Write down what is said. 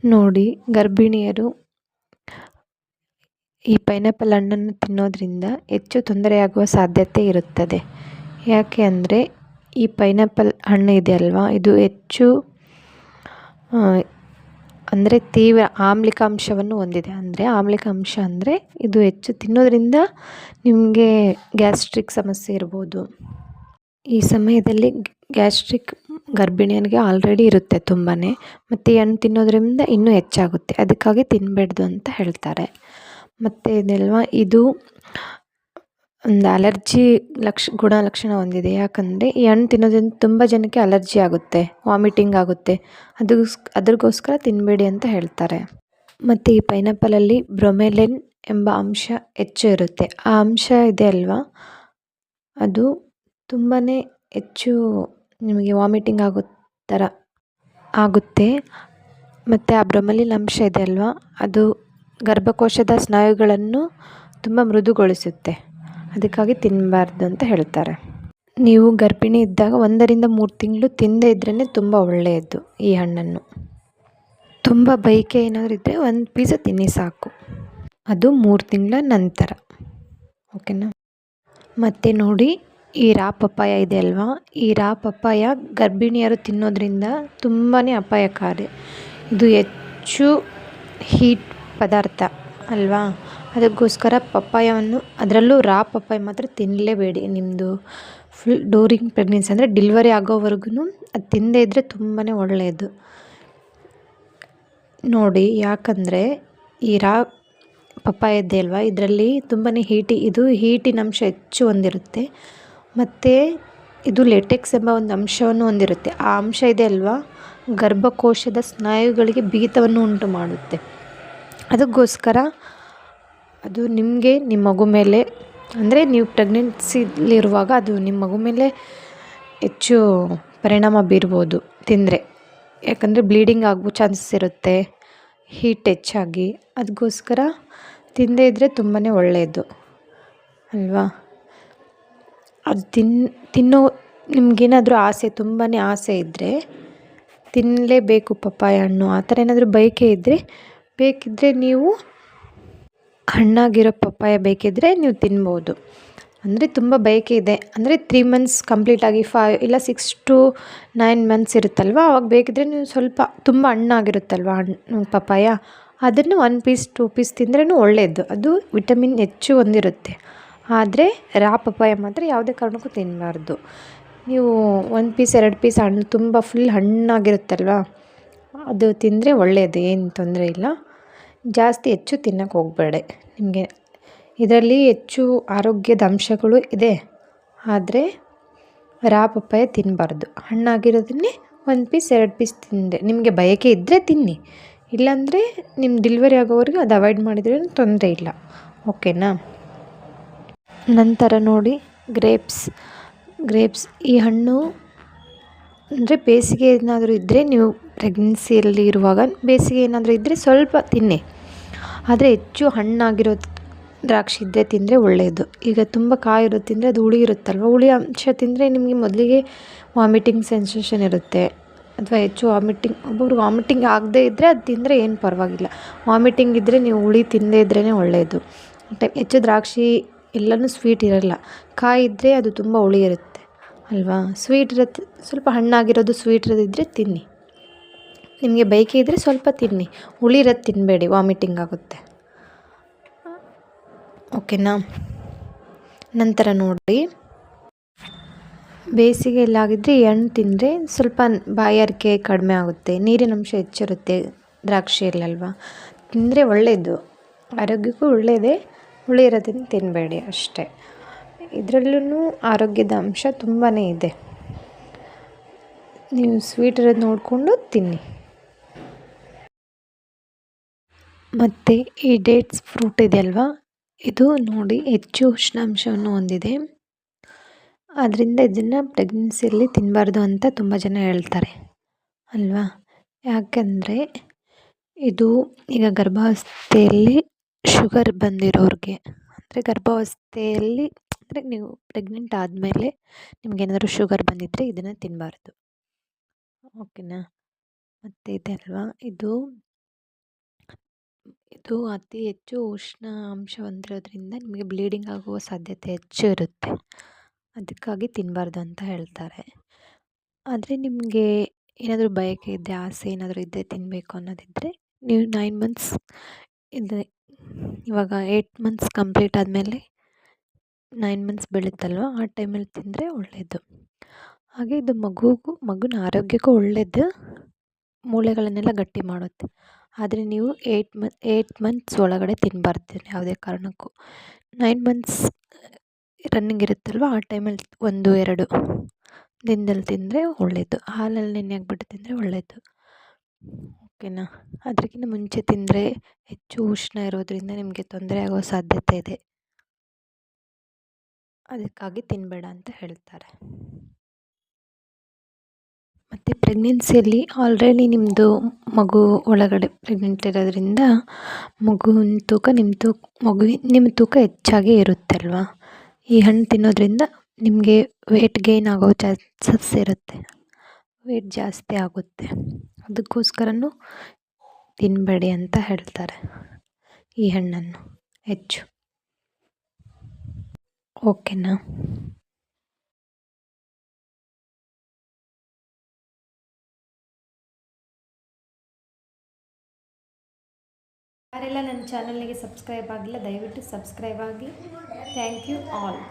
ನೋಡಿ, ಗರ್ಭಿಣಿಯರು ಈ ಪೈನಾಪಲ್ ಹಣ್ಣನ್ನು ತಿನ್ನೋದ್ರಿಂದ ಹೆಚ್ಚು ತೊಂದರೆಯಾಗುವ ಸಾಧ್ಯತೆ ಇರುತ್ತದೆ. ಯಾಕೆ ಅಂದರೆ ಈ ಪೈನಾಪಲ್ ಹಣ್ಣು ಇದೆಯಲ್ವಾ, ಇದು ಹೆಚ್ಚು ಅಂದರೆ ತೀವ್ರ ಆಮ್ಲಿಕಾಂಶವನ್ನು ಹೊಂದಿದೆ. ಆಮ್ಲಿಕಾಂಶ ಅಂದರೆ ಇದು ಹೆಚ್ಚು ತಿನ್ನೋದ್ರಿಂದ ನಿಮಗೆ ಗ್ಯಾಸ್ಟ್ರಿಕ್ ಸಮಸ್ಯೆ ಇರ್ಬೋದು. ಈ ಸಮಯದಲ್ಲಿ ಗ್ಯಾಸ್ಟ್ರಿಕ್ ಗರ್ಭಿಣಿಯನಿಗೆ ಆಲ್ರೆಡಿ ಇರುತ್ತೆ ತುಂಬಾ, ಮತ್ತು ಈ ಹಣ್ಣು ತಿನ್ನೋದ್ರಿಂದ ಇನ್ನೂ ಹೆಚ್ಚಾಗುತ್ತೆ. ಅದಕ್ಕಾಗಿ ತಿನ್ನಬೇಡ್ದು ಅಂತ ಹೇಳ್ತಾರೆ. ಮತ್ತು ಇದಲ್ವಾ, ಇದು ಒಂದು ಅಲರ್ಜಿ ಗುಣಲಕ್ಷಣ ಹೊಂದಿದೆ. ಯಾಕಂದರೆ ಈ ಹಣ್ಣು ತಿನ್ನೋದ್ರಿಂದ ತುಂಬ ಜನಕ್ಕೆ ಅಲರ್ಜಿ ಆಗುತ್ತೆ, ವಾಮಿಟಿಂಗ್ ಆಗುತ್ತೆ. ಅದ್ರಗೋಸ್ಕರ ತಿನ್ನಬೇಡಿ ಅಂತ ಹೇಳ್ತಾರೆ. ಮತ್ತು ಈ ಪೈನಾಪಲಲ್ಲಿ ಬ್ರೊಮೆಲಿನ್ ಎಂಬ ಅಂಶ ಹೆಚ್ಚು ಇರುತ್ತೆ. ಆ ಅಂಶ ಇದೆ ಅಲ್ವಾ, ಅದು ತುಂಬಾ ಹೆಚ್ಚು ನಿಮಗೆ ವಾಮಿಟಿಂಗ್ ಆಗೋ ಥರ ಆಗುತ್ತೆ. ಮತ್ತು ಆ ಬ್ರೊಮೆಲಿನ್ ಅಂಶ ಇದೆ ಅಲ್ವಾ, ಅದು ಗರ್ಭಕೋಶದ ಸ್ನಾಯುಗಳನ್ನು ತುಂಬ ಮೃದುಗೊಳಿಸುತ್ತೆ. ಅದಕ್ಕಾಗಿ ತಿನ್ನಬಾರ್ದು ಅಂತ ಹೇಳ್ತಾರೆ. ನೀವು ಗರ್ಭಿಣಿ ಇದ್ದಾಗ 1 ರಿಂದ 3 ತಿಂಗಳು ತಿನ್ನದೇ ಇದ್ರೇ ತುಂಬ ಒಳ್ಳೆಯದು. ಈ ಹಣ್ಣನ್ನು ತುಂಬ ಬಯಕೆ ಏನಾದರೂ ಇದ್ದರೆ 1 ಪೀಸ್ ತಿನ್ನಿ ಸಾಕು, ಅದು 3 ತಿಂಗಳ ನಂತರ. ಓಕೆನಾ. ಮತ್ತು ನೋಡಿ, ಈ ರಾ ಪಪ್ಪಾಯ ಇದೆ ಅಲ್ವಾ, ಈ ರಾ ಪಪ್ಪಾಯ ಗರ್ಭಿಣಿಯರು ತಿನ್ನೋದ್ರಿಂದ ತುಂಬಾ ಅಪಾಯಕಾರಿ. ಇದು ಹೆಚ್ಚು ಹೀಟ್ ಪದಾರ್ಥ ಅಲ್ವಾ, ಅದಕ್ಕೋಸ್ಕರ ಪಪ್ಪಾಯವನ್ನು, ಅದರಲ್ಲೂ ರಾ ಪಪ್ಪಾಯ ಮಾತ್ರ ತಿನ್ನಲೇಬೇಡಿ. ನಿಮ್ಮದು ಡ್ಯೂರಿಂಗ್ ಪ್ರೆಗ್ನೆನ್ಸಿ ಅಂದರೆ ಡೆಲಿವರಿ ಆಗೋವರೆಗೂ ಅದು ತಿನ್ನದೇ ಇದ್ದರೆ ತುಂಬಾ ಒಳ್ಳೆಯದು. ನೋಡಿ, ಯಾಕಂದರೆ ಈ ರಾ ಪಪ್ಪಾಯ ಇದೆ ಅಲ್ವಾ, ಇದರಲ್ಲಿ ತುಂಬಾ ಇದು ಹೀಟಿನ ಅಂಶ ಹೆಚ್ಚು ಹೊಂದಿರುತ್ತೆ. ಮತ್ತು ಇದು ಲೆಟೆಕ್ಸ್ ಎಂಬ ಒಂದು ಅಂಶವನ್ನು ಹೊಂದಿರುತ್ತೆ. ಆ ಅಂಶ ಇದೆ ಅಲ್ವಾ, ಗರ್ಭಕೋಶದ ಸ್ನಾಯುಗಳಿಗೆ ಬಿಗಿತವನ್ನು ಉಂಟು ಮಾಡುತ್ತೆ. ಅದಕ್ಕೋಸ್ಕರ ಅದು ನಿಮಗೆ ನಿಮ್ಮ ಮಗು ಮೇಲೆ, ಅಂದರೆ ನೀವು ಪ್ರೆಗ್ನೆನ್ಸಿಲಿರುವಾಗ ಅದು ನಿಮ್ಮ ಮಗು ಮೇಲೆ ಹೆಚ್ಚು ಪರಿಣಾಮ ಬೀರ್ಬೋದು ತಿಂದರೆ. ಯಾಕಂದರೆ ಬ್ಲೀಡಿಂಗ್ ಆಗೋ ಚಾನ್ಸಸ್ ಇರುತ್ತೆ ಹೀಟ್ ಹೆಚ್ಚಾಗಿ. ಅದಕ್ಕೋಸ್ಕರ ತಿನ್ನದೇ ಇದ್ದರೆ ತುಂಬಾ ಒಳ್ಳೆಯದು ಅಲ್ವಾ. ಅದು ತಿನ್ನೋ ನಿಮಗೇನಾದರೂ ತುಂಬಾ ಆಸೆ ಇದ್ದರೆ ತಿನ್ನಲೇಬೇಕು ಪಪ್ಪಾಯ ಹಣ್ಣು, ಆ ಥರ ಏನಾದರೂ ಬಯಕೆ ಇದ್ದರೆ, ಬೇಕಿದ್ದರೆ ನೀವು ಹಣ್ಣಾಗಿರೋ ಪಪ್ಪಾಯ ಬೇಕಿದ್ದರೆ ನೀವು ತಿನ್ಬೋದು. ಅಂದರೆ ತುಂಬ ಬಯಕೆ ಇದೆ ಅಂದರೆ 3 ಮಂತ್ಸ್ ಕಂಪ್ಲೀಟಾಗಿ 5 ಇಲ್ಲ 6 to 9 ಮಂತ್ಸ್ ಇರುತ್ತಲ್ವ, ಆವಾಗ ಬೇಕಿದ್ದರೆ ನೀವು ಸ್ವಲ್ಪ ತುಂಬ ಹಣ್ಣಾಗಿರುತ್ತಲ್ವ ಪಪ್ಪಾಯ, ಅದನ್ನು 1 ಪೀಸ್ 2 ಪೀಸ್ ತಿಂದ್ರೂ ಒಳ್ಳೆಯದು. ಅದು ವಿಟಮಿನ್ ಹೆಚ್ಚು ಹೊಂದಿರುತ್ತೆ. ಆದರೆ ರಾ ಪಪ್ಪಾಯ ಮಾತ್ರ ಯಾವುದೇ ಕಾರಣಕ್ಕೂ ತಿನ್ನಬಾರ್ದು. ನೀವು 1 ಪೀಸ್ 2 ಪೀಸ್ ಹಣ್ಣು ತುಂಬ ಫುಲ್ ಹಣ್ಣಾಗಿರುತ್ತಲ್ವ, ಅದು ತಿಂದರೆ ಒಳ್ಳೆಯದು, ಏನು ತೊಂದರೆ ಇಲ್ಲ. ಜಾಸ್ತಿ ಹೆಚ್ಚು ತಿನ್ನೋಕ್ಕೆ ಹೋಗಬೇಡಿ. ನಿಮಗೆ ಇದರಲ್ಲಿ ಹೆಚ್ಚು ಆರೋಗ್ಯದ ಅಂಶಗಳು ಇದೆ, ಆದರೆ ರಾ ಪಪ್ಪಾಯ ತಿನ್ನಬಾರ್ದು. ಹಣ್ಣಾಗಿರೋದನ್ನೇ 1 ಪೀಸ್ 2 ಪೀಸ್ ತಿಂದೆ ನಿಮಗೆ ಬಯಕೆ ಇದ್ದರೆ ತಿನ್ನಿ, ಇಲ್ಲಾಂದರೆ ನಿಮ್ಮ ಡೆಲಿವರಿ ಆಗೋವರೆಗೂ ಅದು ಅವಾಯ್ಡ್ ಮಾಡಿದ್ರೂ ತೊಂದರೆ ಇಲ್ಲ. ಓಕೆನಾ. ನಂತರ ನೋಡಿ, ಗ್ರೇಪ್ಸ್ ಈ ಹಣ್ಣು ಅಂದರೆ ಬೇಸಿಗೆ ಏನಾದರೂ ಇದ್ದರೆ, ನೀವು ಪ್ರೆಗ್ನೆನ್ಸಿಯಲ್ಲಿ ಇರುವಾಗ ಬೇಸಿಗೆ ಏನಾದರೂ ಇದ್ದರೆ ಸ್ವಲ್ಪ ತಿನ್ನಿ. ಆದರೆ ಹೆಚ್ಚು ಹಣ್ಣಾಗಿರೋ ದ್ರಾಕ್ಷಿ ಇದ್ದರೆ ತಿಂದರೆ ಒಳ್ಳೆಯದು. ಈಗ ತುಂಬ ಕಾಯಿರೋದು ತಿಂದರೆ ಅದು ಹುಳಿ ಇರುತ್ತಲ್ವ, ಹುಳಿ ಅಂಶ ತಿಂದರೆ ನಿಮಗೆ ಮೊದಲಿಗೆ ವಾಮಿಟಿಂಗ್ ಸೆನ್ಸೇಷನ್ ಇರುತ್ತೆ, ಅಥವಾ ಹೆಚ್ಚು ಒಬ್ಬೊಬ್ರು ವಾಮಿಟಿಂಗ್ ಆಗದೇ ಇದ್ದರೆ ಅದು ತಿಂದರೆ ಏನು ಪರವಾಗಿಲ್ಲ. ವಾಮಿಟಿಂಗ್ ಇದ್ದರೆ ನೀವು ಹುಳಿ ತಿನ್ನದೇ ಇದ್ರೇ ಒಳ್ಳೆಯದು. ಹೆಚ್ಚು ದ್ರಾಕ್ಷಿ ಎಲ್ಲನೂ ಸ್ವೀಟ್ ಇರೋಲ್ಲ, ಕಾಯಿ ಇದ್ದರೆ ಅದು ತುಂಬ ಹುಳಿ ಇರುತ್ತೆ ಅಲ್ವಾ. ಸ್ವೀಟ್ ಇರುತ್ತೆ, ಸ್ವಲ್ಪ ಹಣ್ಣಾಗಿರೋದು ಸ್ವೀಟ್ ಇರೋದಿದ್ದರೆ ತಿನ್ನಿ. ನಿಮಗೆ ಬಯಕೆ ಇದ್ದರೆ ಸ್ವಲ್ಪ ತಿನ್ನಿ, ಹುಳಿ ಇರೋದು ತಿನ್ನಬೇಡಿ, ವಾಮಿಟಿಂಗ್ ಆಗುತ್ತೆ. ಓಕೆನಾ. ನಂತರ ನೋಡಿ, ಬೇಸಿಗೆಯಲ್ಲಾಗಿದ್ದರೆ ಈ ಹಣ್ಣು ತಿಂದರೆ ಸ್ವಲ್ಪ ಬಾಯಾರಿಕೆ ಕಡಿಮೆ ಆಗುತ್ತೆ, ನೀರಿನ ಅಂಶ ಹೆಚ್ಚಿರುತ್ತೆ ದ್ರಾಕ್ಷಿಯಲ್ಲಲ್ವ, ತಿಂದರೆ ಒಳ್ಳೆಯದು, ಆರೋಗ್ಯಕ್ಕೂ ಒಳ್ಳೆಯದೇ. ಹುಳಿ ಇರೋದನ್ನು ತಿನ್ನಬೇಡಿ ಅಷ್ಟೇ. ಇದರಲ್ಲೂ ಆರೋಗ್ಯದ ಅಂಶ ತುಂಬಾ ಇದೆ. ನೀವು ಸ್ವೀಟ್ ಇರೋದು ನೋಡಿಕೊಂಡು ತಿನ್ನಿ. ಮತ್ತು ಈ ಡೇಟ್ಸ್ ಫ್ರೂಟ್ ಇದೆ ಅಲ್ವಾ, ಇದು ನೋಡಿ ಹೆಚ್ಚು ಉಷ್ಣಾಂಶವನ್ನು ಹೊಂದಿದೆ. ಆದ್ದರಿಂದ ಇದನ್ನು ಪ್ರೆಗ್ನೆನ್ಸಿಯಲ್ಲಿ ತಿನ್ನಬಾರ್ದು ಅಂತ ತುಂಬ ಜನ ಹೇಳ್ತಾರೆ ಅಲ್ವಾ. ಯಾಕೆಂದರೆ ಇದು ಈಗ ಗರ್ಭಾವಸ್ಥೆಯಲ್ಲಿ ಶುಗರ್ ಬಂದಿರೋರಿಗೆ, ಅಂದರೆ ಗರ್ಭಾವಸ್ಥೆಯಲ್ಲಿ ಅಂದರೆ ನೀವು ಪ್ರೆಗ್ನೆಂಟ್ ಆದಮೇಲೆ ನಿಮಗೇನಾದರೂ ಶುಗರ್ ಬಂದಿದ್ದರೆ ಇದನ್ನು ತಿನ್ನಬಾರ್ದು. ಓಕೆನಾ. ಮತ್ತು ಇದೆ ಅಲ್ವಾ, ಇದು ಇದು ಅತಿ ಹೆಚ್ಚು ಉಷ್ಣ ಅಂಶ ಹೊಂದಿರೋದ್ರಿಂದ ನಿಮಗೆ ಬ್ಲೀಡಿಂಗ್ ಆಗುವ ಸಾಧ್ಯತೆ ಹೆಚ್ಚು ಇರುತ್ತೆ. ಅದಕ್ಕಾಗಿ ತಿನ್ನಬಾರ್ದು ಅಂತ ಹೇಳ್ತಾರೆ. ಆದರೆ ನಿಮಗೆ ಏನಾದರೂ ಬಯಕೆ ಇದ್ದರೆ, ಆಸೆ ಏನಾದರೂ ಇದ್ದರೆ ತಿನ್ನಬೇಕು ಅನ್ನೋದಿದ್ದರೆ ನೀವು 9 ಮಂತ್ಸ್ ಇದೆ ಇವಾಗ 8 ಮಂತ್ಸ್ ಕಂಪ್ಲೀಟ್ ಆದಮೇಲೆ 9 ಮಂತ್ಸ್ ಬೆಳೀತಲ್ವ, ಆ ಟೈಮಲ್ಲಿ ತಿಂದರೆ ಒಳ್ಳೆಯದು. ಹಾಗೆ ಇದು ಮಗುನ ಆರೋಗ್ಯಕ್ಕೂ ಒಳ್ಳೆಯದು, ಮೂಳೆಗಳನ್ನೆಲ್ಲ ಗಟ್ಟಿ ಮಾಡುತ್ತೆ. ಆದರೆ ನೀವು 8 ಮಂತ್ಸ್ ಒಳಗಡೆ ತಿನ್ನಬಾರ್ದು ಯಾವುದೇ ಕಾರಣಕ್ಕೂ. 9 ಮಂತ್ಸ್ ರನ್ನಿಂಗ್ ಇರುತ್ತಲ್ವ, ಆ ಟೈಮಲ್ಲಿ 1-2 ದಿನದಲ್ಲಿ ತಿಂದರೆ ಒಳ್ಳೆಯದು. ಹಾಲಲ್ಲಿ ನೆನೆ ಹಾಕ್ಬಿಟ್ಟು ತಿಂದರೆ ಒಳ್ಳೆಯದು. ಓಕೆನಾ? ಅದಕ್ಕಿಂತ ಮುಂಚೆ ತಿಂದರೆ ಹೆಚ್ಚು ಉಷ್ಣ ಇರೋದರಿಂದ ನಿಮಗೆ ತೊಂದರೆ ಆಗೋ ಸಾಧ್ಯತೆ ಇದೆ. ಅದಕ್ಕಾಗಿ ತಿನ್ನಬೇಡ ಅಂತ ಹೇಳ್ತಾರೆ. ಮತ್ತು ಪ್ರೆಗ್ನೆನ್ಸಿಯಲ್ಲಿ ಆಲ್ರೆಡಿ ನಿಮ್ಮದು ಮಗು ಒಳಗಡೆ ಪ್ರೆಗ್ನೆಂಟ್ ಇರೋದ್ರಿಂದ ಮಗುವಿನ ತೂಕ ನಿಮ್ಮ ತೂಕ ಹೆಚ್ಚಾಗೇ ಇರುತ್ತೆ ಅಲ್ವಾ. ಈ ಹಣ್ಣು ತಿನ್ನೋದ್ರಿಂದ ನಿಮಗೆ ವೇಟ್ ಗೇನ್ ಆಗೋ ಚಾನ್ಸಸ್ ಇರುತ್ತೆ, ವೇಟ್ ಜಾಸ್ತಿ ಆಗುತ್ತೆ. ಅದಕ್ಕೋಸ್ಕರನೂ ತಿನ್ನಬೇಡಿ ಅಂತ ಹೇಳ್ತಾರೆ ಈ ಹಣ್ಣನ್ನು ಹೆಚ್ಚು. ಓಕೆನಾ? ಯಾರೆಲ್ಲ ನನ್ನ ಚಾನಲ್ಗೆ ಸಬ್ಸ್ಕ್ರೈಬ್ ಆಗಿಲ್ಲ ದಯವಿಟ್ಟು ಸಬ್ಸ್ಕ್ರೈಬ್ ಆಗಿ. Thank you all.